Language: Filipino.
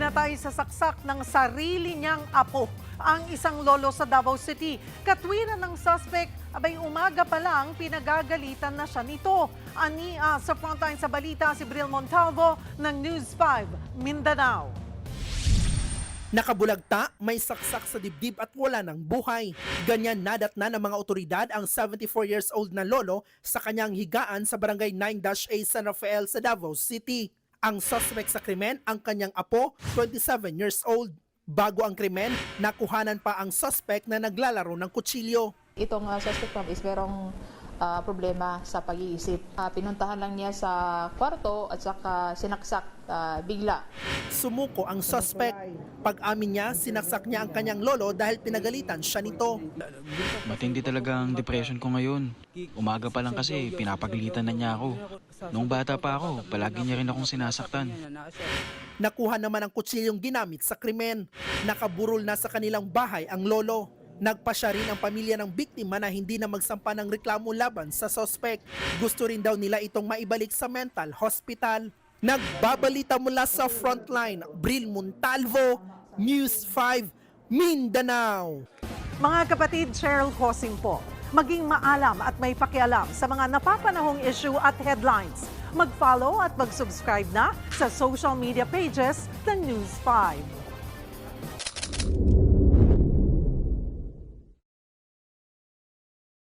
Pinatay sa saksak ng sarili niyang apo ang isang lolo sa Davao City. Katwiran ng suspect, abay umaga pa lang pinagagalitan na siya nito. Sa frontline sa balita si Bril Montalvo ng News 5 Mindanao. Nakabulagta, may saksak sa dibdib at wala ng buhay. Ganyan nadatna ng mga otoridad ang 74 years old na lolo sa kanyang higaan sa barangay 9-A San Rafael sa Davao City. Ang suspect sa krimen, ang kanyang apo, 27 years old. Bago ang krimen, nakuhanan pa ang suspect na naglalaro ng kutsilyo. Itong suspect is merong problema sa pag-iisip. Pinuntahan lang niya sa kwarto at saka sinaksak bigla. Sumuko ang suspect. Pag-amin niya, sinaksak niya ang kanyang lolo dahil pinagalitan siya nito. Matindi talaga ang depression ko ngayon. Umaga pa lang kasi pinapagalitan na niya ako. Nung bata pa ako, palagi niya rin akong sinasaktan. Nakuha naman ang kutsilyong ginamit sa krimen. Nakaburol na sa kanilang bahay ang lolo. Nagpasya rin ang pamilya ng biktima na hindi na magsampa ng reklamo laban sa suspect. Gusto rin daw nila itong maibalik sa mental hospital. Nagbabalita mula sa frontline, Bril Montalvo, News 5, Mindanao. Mga kapatid, Cheryl Hosing po. Maging maalam at may pakialam sa mga napapanahong issue at headlines. Mag-follow at mag-subscribe na sa social media pages ng News 5.